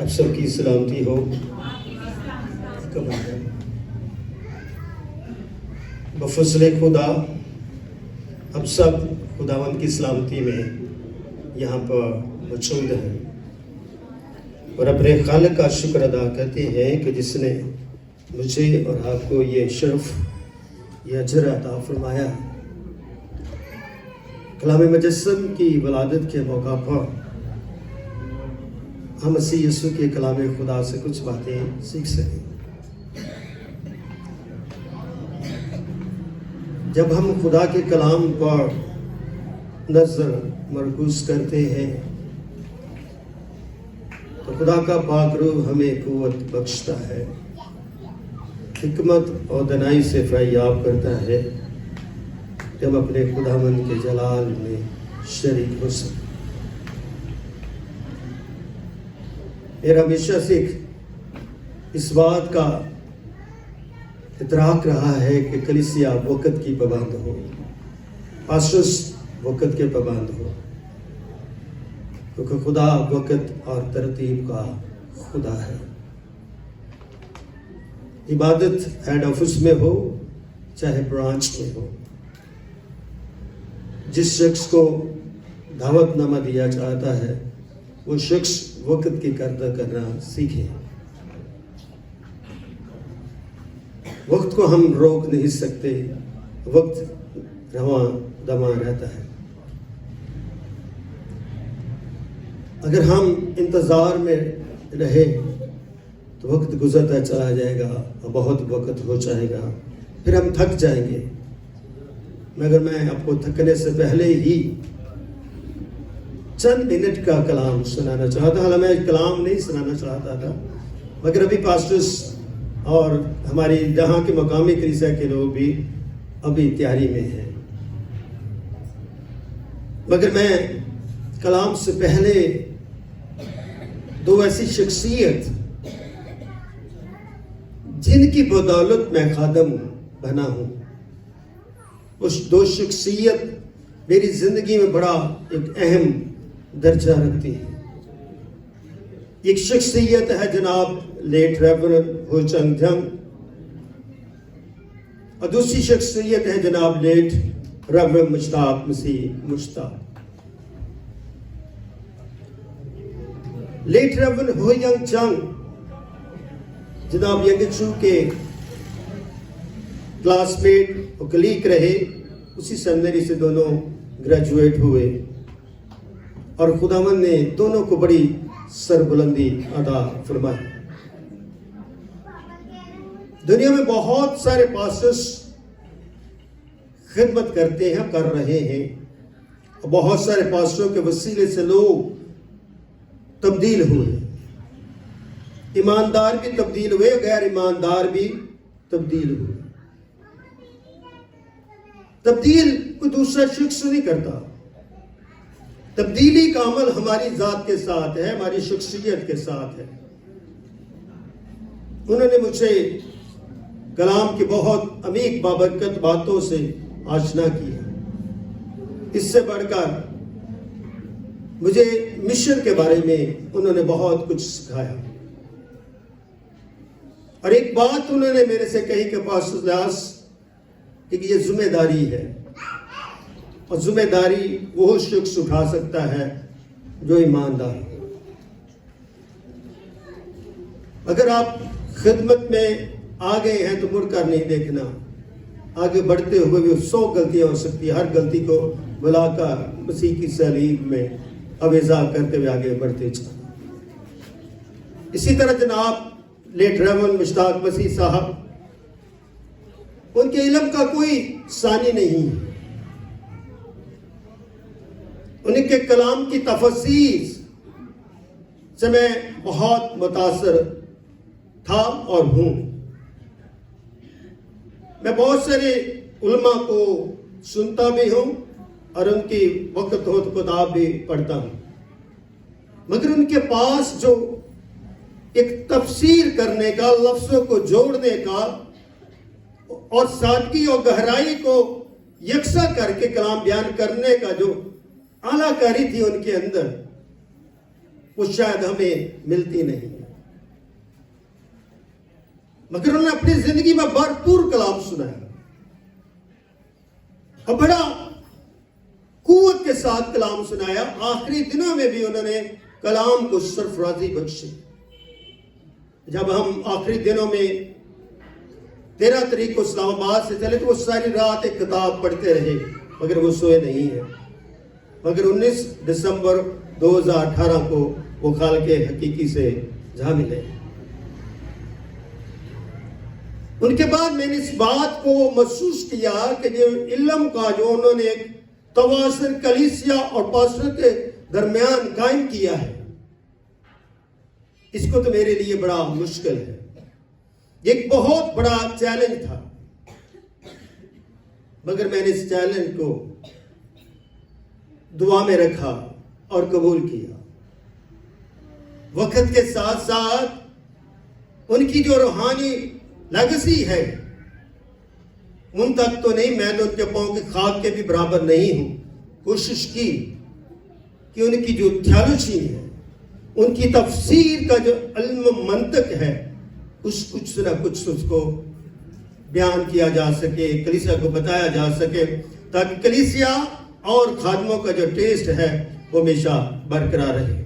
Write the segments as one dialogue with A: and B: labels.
A: آپ سب کی سلامتی ہو. بفضل خدا ہم سب خداوند کی سلامتی میں یہاں پر موجود ہیں اور اپنے خالق کا شکر ادا کرتے ہیں کہ جس نے مجھے اور آپ کو یہ شرف یہ اجر عطا فرمایا. کلام مجسم کی ولادت کے موقع پر ہم مسیح یسوع کے کلام خدا سے کچھ باتیں سیکھ سکیں. جب ہم خدا کے کلام پر نظر مرکوز کرتے ہیں تو خدا کا پاک روح ہمیں قوت بخشتا ہے، حکمت اور دانائی سے فریاب کرتا ہے کہ ہم اپنے خداوند کے جلال میں شریک ہو سکیں. میرا ہمیشہ سے اس بات کا ادراک رہا ہے کہ کلیسیا وقت کی پابند ہو، پاسٹرز وقت کے پابند ہو، کیونکہ خدا وقت اور ترتیب کا خدا ہے. عبادت ہیڈ آفس میں ہو چاہے برانچ میں ہو، جس شخص کو دعوت نامہ دیا جاتا ہے وہ شخص وقت کی قدر کرنا سیکھے. وقت کو ہم روک نہیں سکتے، وقت رواں دواں رہتا ہے. اگر ہم انتظار میں رہے تو وقت گزرتا چلا جائے گا اور بہت وقت ہو جائے گا، پھر ہم تھک جائیں گے. مگر میں آپ کو تھکنے سے پہلے ہی چند منٹ کا کلام سنانا چاہتا. حالانکہ میں کلام نہیں سنانا چاہتا تھا، مگر ابھی پاسٹرز اور ہماری یہاں کے مقامی کلیسیا کے لوگ بھی ابھی تیاری میں ہیں. مگر میں کلام سے پہلے دو ایسی شخصیت جن کی بدولت میں خادم بنا ہوں، اس دو شخصیت میری زندگی میں بڑا ایک اہم درجہ رکھتی ہے. ایک شخصیت ہے جناب لیٹ ریورنڈ ہو چنگ جنگ، اور دوسری شخصیت ہے جناب لیٹ ریورنڈ مشتاق مسیح مشتاق. لیٹ ریورنڈ ہو ینگ چنگ جناب ینگچو کے کلاس میٹ اور کلیگ رہے. اسی سیمنری سے دونوں گریجویٹ ہوئے اور خداوند نے دونوں کو بڑی سربلندی عطا فرمائی. دنیا میں بہت سارے پاسٹرز خدمت کرتے ہیں، کر رہے ہیں، اور بہت سارے پاسٹروں کے وسیلے سے لوگ تبدیل ہوئے. ایماندار بھی تبدیل ہوئے، غیر ایماندار بھی تبدیل ہوئے. تبدیل کوئی دوسرا شخص نہیں کرتا. تبدیلی کا عمل ہماری ذات کے ساتھ ہے، ہماری شخصیت کے ساتھ ہے. انہوں نے مجھے کلام کی بہت عمیق بابرکت باتوں سے آشنا کیا. اس سے بڑھ کر مجھے مشن کے بارے میں انہوں نے بہت کچھ سکھایا. اور ایک بات انہوں نے میرے سے کہی کہ پاسٹر الیاس کہ یہ ذمہ داری ہے، اور ذمہ داری وہ شخص اٹھا سکتا ہے جو ایماندار ہے. اگر آپ خدمت میں آگے ہیں تو مڑ کر نہیں دیکھنا. آگے بڑھتے ہوئے بھی 100 غلطیاں ہو سکتی ہیں. ہر غلطی کو بلا کر مسیح کی صلیب میں اویزا کرتے ہوئے آگے بڑھتے چلنا. اسی طرح جناب لیٹ ریورنڈ مشتاق مسیح صاحب، ان کے علم کا کوئی ثانی نہیں ہے. ان کے کلام کی تفسیر سے میں بہت متاثر تھا اور ہوں. میں بہت سارے علماء کو سنتا بھی ہوں اور ان کی وقت ہو تو کتاب بھی پڑھتا ہوں، مگر ان کے پاس جو ایک تفسیر کرنے کا، لفظوں کو جوڑنے کا اور سادگی اور گہرائی کو یکساں کر کے کلام بیان کرنے کا جو اعلیٰ کاری تھی ان کے اندر، وہ شاید ہمیں ملتی نہیں، مگر انہوں نے اپنی زندگی میں بھرپور کلام سنایا اور بڑا قوت کے ساتھ کلام سنایا. آخری دنوں میں بھی انہوں نے کلام کو سرفرازی بخشی. جب ہم آخری دنوں میں 13 تاریخ کو اسلام آباد سے چلے تو وہ ساری رات ایک کتاب پڑھتے رہے مگر وہ سوئے نہیں ہیں. مگر 19 دسمبر 2018 کو وہ خالق حقیقی سے جا ملے. ان کے بعد میں نے اس بات کو محسوس کیا کہ جو علم کا جو انہوں نے ایک توازن کلیسیا اور پاسٹر کے درمیان قائم کیا ہے، اس کو تو میرے لیے بڑا مشکل ہے. ایک بہت بڑا چیلنج تھا، مگر میں نے اس چیلنج کو دعا میں رکھا اور قبول کیا. وقت کے ساتھ ساتھ ان کی جو روحانی لیگسی ہے ان تک تو نہیں، میں تو ان کے پاؤں کی خاک کے بھی برابر نہیں ہوں. کوشش کی کہ ان کی جو تھیالوجی ہے، ان کی تفسیر کا جو علم منطق ہے، کچھ نہ کچھ اس کو بیان کیا جا سکے، کلیسیا کو بتایا جا سکے، تاکہ کلیسیا اور خادموں کا جو ٹیسٹ ہے وہ ہمیشہ برقرار رہے.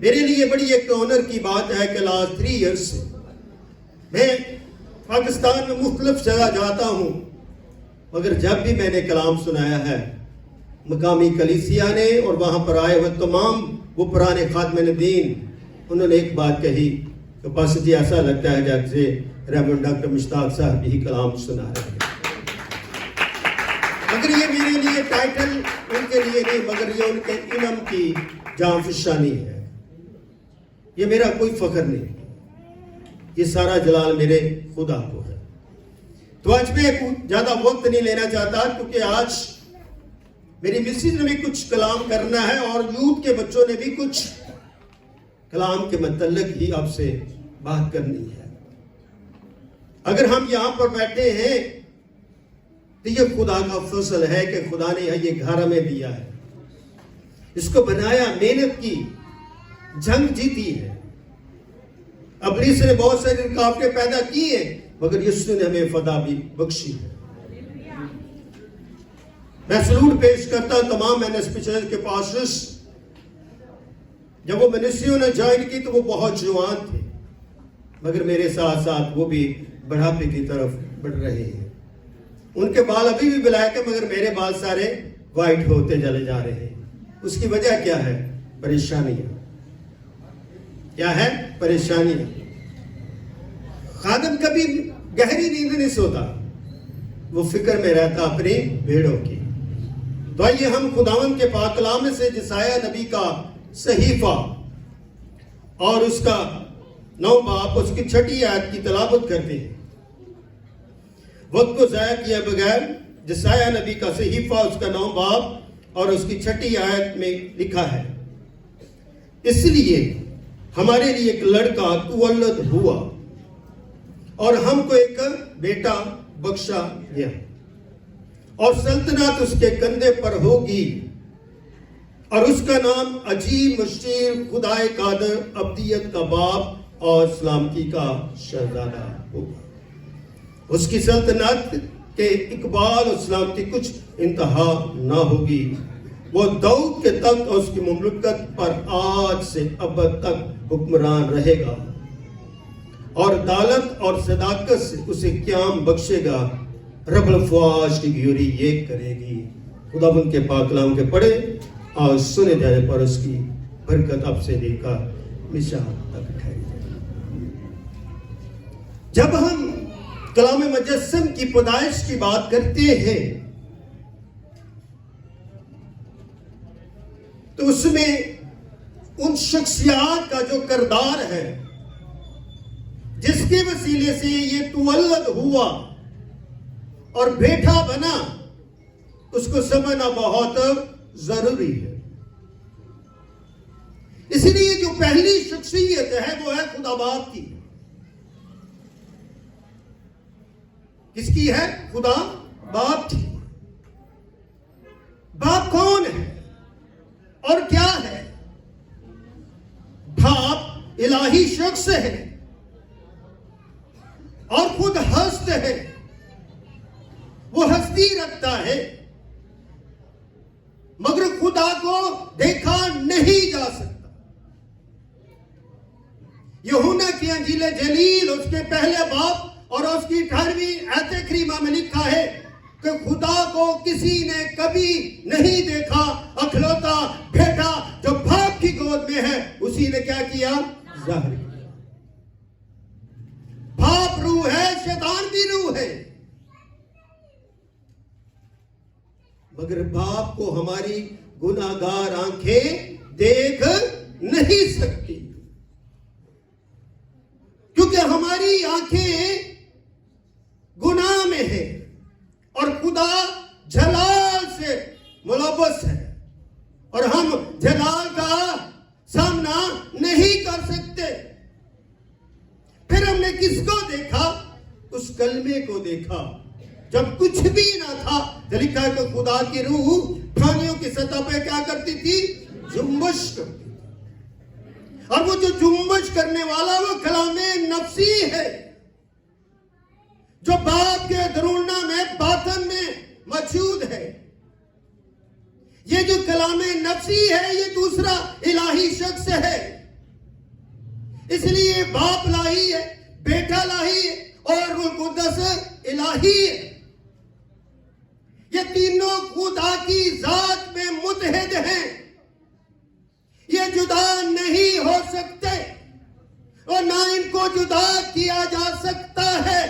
A: میرے لیے بڑی ایک آنر کی بات ہے کہ لاسٹ 3 ایئرز سے میں پاکستان میں مختلف جگہ جاتا ہوں، مگر جب بھی میں نے کلام سنایا ہے مقامی کلیسیا نے اور وہاں پر آئے ہوئے تمام وہ پرانے خادمین دین، انہوں نے ایک بات کہی کہ پاسٹر جی ایسا لگتا ہے جیسے ریورنڈ ڈاکٹر مشتاق صاحب بھی کلام سنا رہے ہیں. مگر یہ میرے لیے ٹائٹل ان کے لیے نہیں، مگر یہ ان کے علم کی جان فشانی ہے. یہ میرا کوئی فخر نہیں، یہ سارا جلال میرے خدا کو ہے. تو آج میں زیادہ وقت نہیں لینا چاہتا کیونکہ آج میری مسز نے بھی کچھ کلام کرنا ہے اور یوتھ کے بچوں نے بھی کچھ کلام کے متعلق ہی آپ سے بات کرنی ہے. اگر ہم یہاں پر بیٹھے ہیں تو یہ خدا کا فضل ہے کہ خدا نے یہ گھر ہمیں دیا ہے، اس کو بنایا، محنت کی، جنگ جیتی ہے. ابلیس نے بہت ساری رکاوٹیں پیدا کی ہیں مگر یسوع نے ہمیں فتح بھی بخشی ہے. میں سلوٹ پیش کرتا ہوں تمام NSP چرچ کے پاسٹرز. جب وہ منسٹریوں نے جوائن کی تو وہ بہت جوان تھے، مگر میرے ساتھ ساتھ وہ بھی بڑھاپے کی طرف بڑھ رہے ہیں. ان کے بال ابھی بھی بلیک ہے مگر میرے بال سارے وائٹ ہوتے چلے جا رہے ہیں. اس کی وجہ کیا ہے؟ پریشانیاں. کیا ہے؟ پریشانیاں. خادم کبھی گہری نیند نہیں سوتا، وہ فکر میں رہتا اپنی بھیڑوں کی. تو آئیے ہم خداوند کے پاک کلام میں سے جسایہ نبی کا صحیفہ اور اس کا 9 باب اس کی 6 آیت کی تلاوت کرتے ہیں. وقت کو ضائع کیے بغیر جسایہ نبی کا صحیفہ اس کا 9 باب اور اس کی 6 آیت میں لکھا ہے، اس لیے ہمارے لیے ایک لڑکا تولد ہوا اور ہم کو ایک بیٹا بخشا گیا اور سلطنت اس کے کندھے پر ہوگی اور اس کا نام عجیب، مشیر، خدائے قادر، ابدیت کا باپ اور سلامتی کا شہزادہ ہوگا. اس کی سلطنت کے اقبال اور سلامتی کچھ انتہا نہ ہوگی. وہ داؤد کے تخت اور اس کی مملکت پر آج سے ابد تک حکمران رہے گا اور عدالت اور صداقت سے اسے قیام بخشے گا. رب الفواج کی گیوری یہ کرے گی. خدا ان کے پاک کلام کے پڑھے اور سنے جانے پر اس کی برکت اب سے لے کر ہمیشہ تک ٹھہری جائے. جب ہم کلام مجسم کی پیدائش کی بات کرتے ہیں تو اس میں ان شخصیات کا جو کردار ہے جس کے وسیلے سے یہ تولد ہوا اور بیٹا بنا، اس کو سمجھنا بہت ضروری ہے. اس لیے جو پہلی شخصیت ہے وہ ہے خدا باپ کی. کس کی ہے؟ خدا باپ کی. باپ کون ہے اور کیا الہی شخص ہے اور خود ہست ہے، وہ ہستی رکھتا ہے، مگر خدا کو دیکھا نہیں جا سکتا۔ یوحنا کی انجیل جلیل اس کے پہلے باب اور اس کی 18ویں آیت کریمہ میں لکھا ہے کہ خدا کو کسی نے کبھی نہیں دیکھا، اکلوتا بیٹا جو باپ کی گود میں ہے اسی نے کیا کیا؟ ظاہر کیا۔ باپ روح ہے، شیطان بھی روح ہے، مگر باپ کو ہماری گناہگار آنکھیں دیکھ نہیں سکتی، کیونکہ ہماری آنکھیں گناہ میں ہیں اور خدا جلال سے ملوث ہے اور ہم جلال کا سامنا نہیں کر سکتے۔ پھر ہم نے کس کو دیکھا؟ اس کلمے کو دیکھا۔ جب کچھ بھی نہ تھا تو لکھا ہے کہ خدا کی روح پھانیوں کی سطح پہ کیا کرتی تھی؟ جنبش کرتی تھی، اور وہ جو جنبش کرنے والا وہ کلام نفسی ہے جو باپ کے درونہ میں باطن میں موجود ہے۔ یہ جو کلام نفسی ہے یہ دوسرا الہی شخص ہے، اس لیے باپ الہی ہے، بیٹا الہی ہے اور روح القدس الہی ہے۔ یہ تینوں خدا کی ذات میں متحد ہیں، یہ جدا نہیں ہو سکتے اور نہ ان کو جدا کیا جا سکتا ہے۔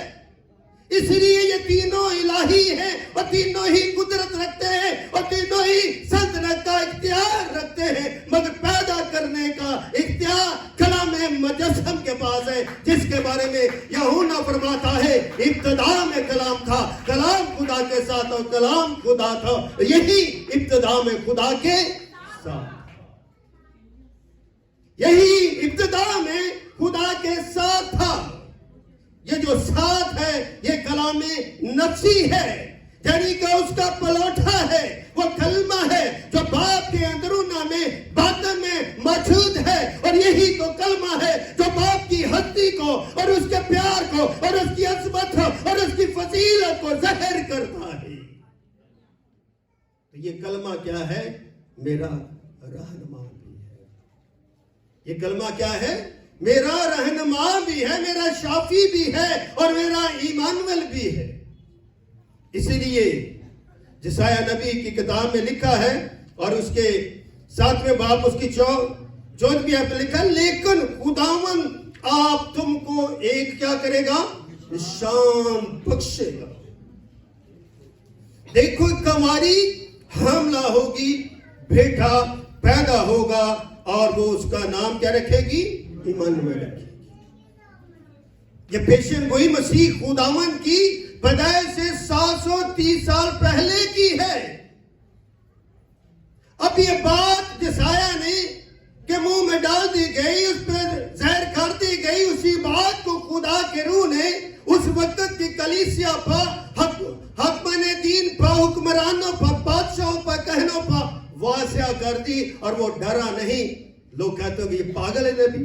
A: اس لیے یہ تینوں الہی ہیں اور تینوں ہی قدرت رکھتے ہیں اور تینوں ہی سلطنت کا اختیار رکھتے ہیں، مگر پیدا کرنے کا اختیار کلام مجسم کے پاس ہے، جس کے بارے میں یوحنا فرماتا ہے ابتدا میں کلام تھا، کلام خدا کے ساتھ اور کلام خدا تھا، یہی ابتدا میں خدا کے ساتھ، یہی ابتدا میں خدا کے ساتھ تھا۔ یہ جو ساتھ ہے یہ کلام نفسی ہے، یعنی کہ اس کا پلوٹا ہے، وہ کلمہ ہے جو باپ کے اندرونہ میں باطن میں موجود ہے، اور یہی تو کلمہ ہے جو باپ کی ہستی کو اور اس کے پیار کو اور اس کی عظمت کو اور اس کی فضیلت کو ظاہر کرتا ہے۔ یہ کلمہ کیا ہے؟ میرا رہنما بھی ہے۔ یہ کلمہ کیا ہے؟ میرا رہنما بھی ہے، میرا شافی بھی ہے اور میرا ایمانویل بھی ہے۔ اس لیے جسایہ نبی کی کتاب میں لکھا ہے اور اس کے 7ویں باب اس کی 14ویں آیت میں لکھا ہے، لیکن خداوند آپ تم کو ایک کیا کرے گا؟ نشان بخشے گا۔ دیکھو کنواری حاملہ ہوگی، بیٹا پیدا ہوگا اور وہ اس کا نام کیا رکھے گی؟ ایمانویل رکھے گی۔ یہ پیشن گوئی مسیح خداوند کی پیدائش سے 730 سال پہلے کی ہے۔ اب یہ بات جسایہ نے کہ منہ میں ڈال دی گئی، اس پر زہر کر دی گئی، اسی بات کو خدا کے روح نے اس وقت کی کلیسیا پر، حکمران دین پر، حکمرانوں پر، بادشاہوں پر، کہنوں پر واضح کر دی، اور وہ ڈرا نہیں۔ لوگ کہتے ہیں کہ یہ پاگل ہے نبی،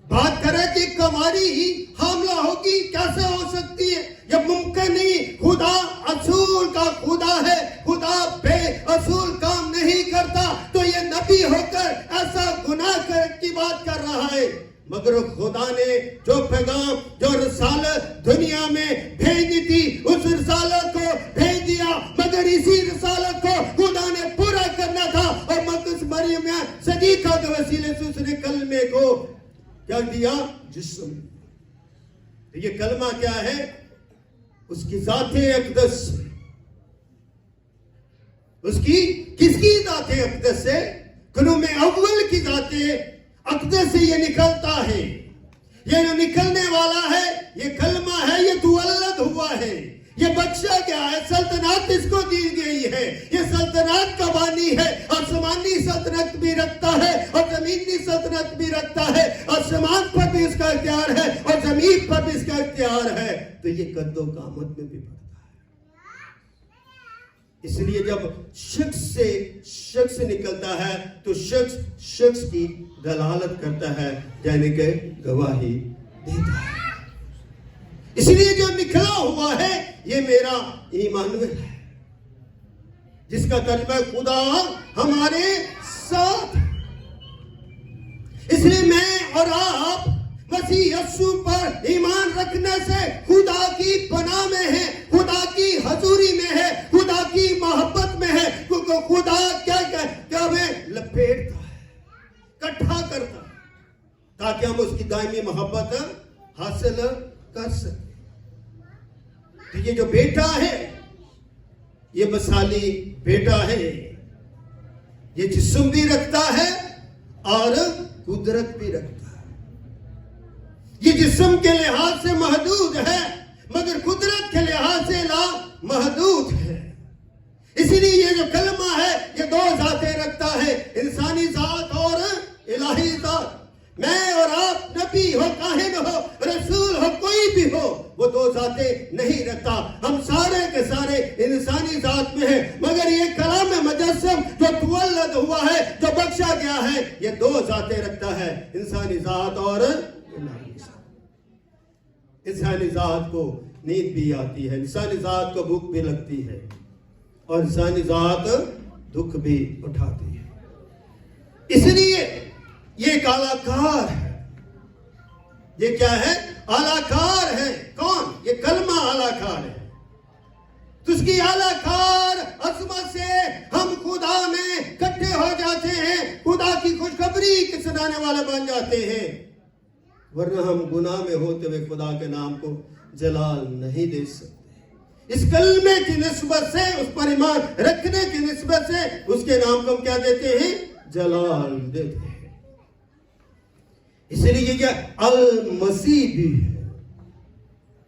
A: بات کرے کہ کنواری ہی حاملہ ہوگی، کیسے ہو سکتی ہے؟ یہ ممکن نہیں۔ خدا اصول کا خدا ہے، خدا بے اصول کام نہیں کرتا، تو یہ نبی ہو کر ایسا گناہ کی بات کر رہا ہے۔ مگر خدا نے جو پیغام، جو رسالت دنیا میں بھیجی تھی، اس رسالت کو بھیج دیا، مگر اسی رسالت کو خدا نے پورا کرنا تھا، اور مقدس مریم صدیقہ کے وسیلے سے اس نے کلمے کو کیا دیا؟ جسم۔ یہ کلمہ کیا ہے؟ اس کی ذات اقدس، اس کی کس کی ذات اقدس ہے؟ کلام اول کی ذات اقدس سے یہ نکلتا ہے، یہ جو نکلنے والا ہے یہ کلمہ ہے، یہ تولد ہوا ہے، یہ بخشا گیا ہے، سلطنت اس کو دی گئی ہے، یہ سلطنت کا بانی ہے، آسمانی سلطنت بھی رکھتا ہے اور زمینی سلطنت بھی رکھتا ہے، آسمان پر بھی اس کا اختیار ہے اور زمین پر بھی اس کا اختیار ہے۔ تو یہ قد و قامت میں بھی بڑھتا ہے، اس لیے جب شخص سے شخص نکلتا ہے تو شخص کی دلالت کرتا ہے، یعنی کہ گواہی دیتا ہے۔ اس لیے جو نکلا ہوا ہے یہ میرا ایمانویل ہے، جس کا ترجمہ خدا ہمارے ساتھ۔ اس لیے میں اور آپ مسیح یسوع پر ایمان رکھنے سے خدا کی پناہ میں ہے، خدا کی حضوری میں ہے، خدا کی محبت میں ہے، کیونکہ خدا کیا ہمیں لپیٹتا ہے، کٹھا کرتا ہے، تاکہ ہم اس کی دائمی محبت حاصل کر سکیں۔ تو یہ جو بیٹا ہے یہ مثالی بیٹا ہے، یہ جسم بھی رکھتا ہے اور قدرت بھی رکھتا ہے۔ یہ جسم کے لحاظ سے محدود ہے مگر قدرت کے لحاظ سے لا محدود ہے۔ اسی لیے یہ جو کلمہ ہے یہ دو ذاتیں رکھتا ہے، انسانی ذات اور الہی ذات۔ میں اور آپ نبی ہو، کاہن ہو، رسول ہو، کوئی بھی ہو، وہ دو ذاتیں نہیں رکھتا۔ ہم سارے کے سارے انسانی ذات میں ہیں، مگر یہ کلام مجسم جو تولد ہوا ہے، جو بخشا گیا ہے، یہ دو ذاتیں رکھتا ہے، انسانی ذات اور الہی ذات۔ انسانی ذات کو نیند بھی آتی ہے، انسانی ذات کو بھوک بھی لگتی ہے، اور انسانی ذات دکھ بھی اٹھاتی ہے۔ اس لیے یہ ایک اعلیٰ ہے۔ یہ کیا ہے؟ اعلیٰ ہے۔ کون؟ یہ کلمہ اعلیٰ ہے۔ تو اس کی اعلیٰ عظمت سے ہم خدا میں اکٹھے ہو جاتے ہیں، خدا کی خوشخبری کے سنانے والے بن جاتے ہیں، ورنہ ہم گناہ میں ہوتے ہوئے خدا کے نام کو جلال نہیں دے سکتے۔ اس کلمے کی نسبت سے، اس پر ایمان رکھنے کی نسبت سے اس کے نام کو ہم کیا دیتے ہیں؟ جلال دیتے ہیں۔ اس لیے یہ المسیح بھی ہے۔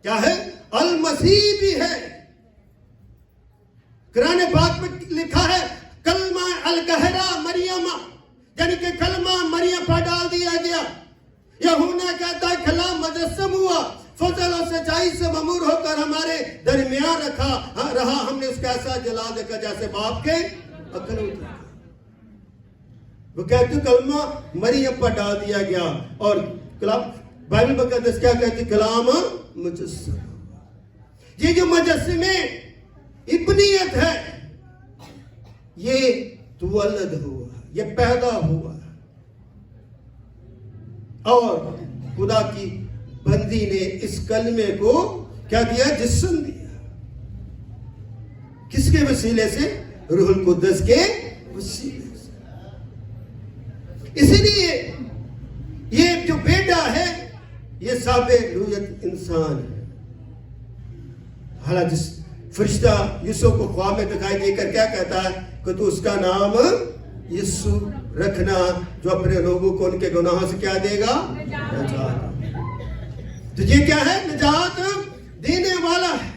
A: کیا ہے؟ المسیح بھی ہے۔ قرآن پاک میں لکھا ہے کلمہ الگہرا مریم، یعنی کہ کلمہ مریم پر ڈال دیا گیا۔ یوحنا کہتا ہے کلام مجسم ہوا، فضل اور سچائی سے ممور ہو کر ہمارے درمیان رہا، ہم نے اس کا ایسا جلال دیکھا جیسے باپ کے عقل ہوتی ہے۔ وہ کہتے کلمہ مریم پر ڈال دیا گیا، اور بائبل مقدس کیا کہتی؟ کلام مجسم۔ یہ جو مجسمے ابنیت ہے یہ تولد ہوا، یہ پیدا ہوا، اور خدا کی بندی نے اس کلمے کو کیا دیا؟ جسم دیا۔ کس کے وسیلے سے؟ روح القدس کے وسیلے سے۔ اسی لیے یہ جو بیٹا ہے یہ صاحب رویت انسان ہے۔ حالانکہ جس فرشتہ یسوع کو خواب میں دکھائی دے کر کیا کہتا ہے کہ تو اس کا نام یسوع رکھنا، جو اپنے لوگوں کو ان کے گناہوں سے کیا دے گا؟ نجات۔ تو یہ کیا ہے؟ نجات دینے والا ہے۔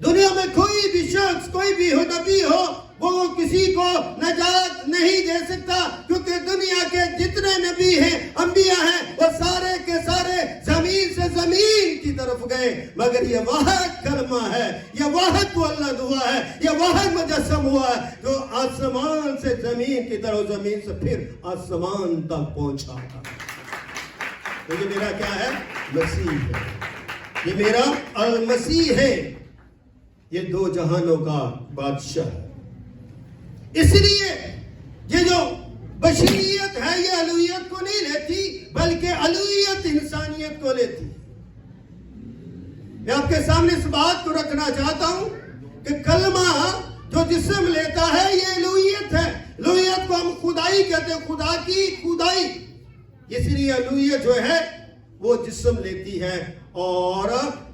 A: دنیا میں کوئی بھی شخص، کوئی بھی نبی ہو، وہ کسی کو نجات نہیں دے سکتا، کیونکہ دنیا کے جتنے نبی ہیں، انبیاء ہیں، وہ سارے کے سارے زمین سے زمین کی طرف گئے، مگر یہ واحد کلمہ ہے، یہ واحد تولد ہوا ہے، یہ واحد مجسم ہوا ہے، جو آسمان سے زمین کی طرف، زمین سے پھر آسمان تک پہنچا تھا۔ تو یہ میرا کیا ہے؟ مسیح ہے۔ یہ میرا المسیح ہے، یہ دو جہانوں کا بادشاہ ہے۔ اس لیے یہ جو بشریت ہے یہ الوہیت کو نہیں لیتی، بلکہ الوہیت انسانیت کو لیتی۔ میں آپ کے سامنے اس بات کو رکھنا چاہتا ہوں کہ کلمہ جو جسم لیتا ہے یہ الوہیت ہے۔ الوہیت کو ہم خدائی کہتے ہیں، خدا کی خدائی۔ اس لیے الوہیت جو ہے وہ جسم لیتی ہے اور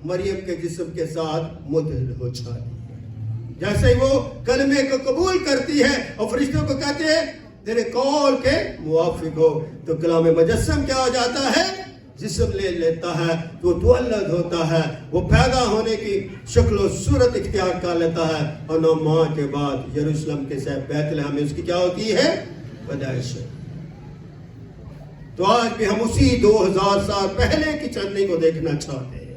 A: مریم کے جسم کے ساتھ مدھر ہو جاتی ہے۔ جیسے وہ کلمے کو قبول کرتی ہے اور فرشتوں کو کہتے ہیں تیرے قول کے موافق ہو، تو کلام مجسم کیا ہو جاتا ہے؟ جسم لے لیتا ہے، تو تولد ہوتا ہے، وہ پیدا ہونے کی شکل و صورت اختیار کر لیتا ہے، اور 9 ماہ کے بعد یروشلم کے شہر بیت لحم میں اس کی کیا ہوتی ہے؟ پیدائش۔ تو آج بھی ہم اسی 2000 سال پہلے کی چندنی کو دیکھنا چاہتے ہیں۔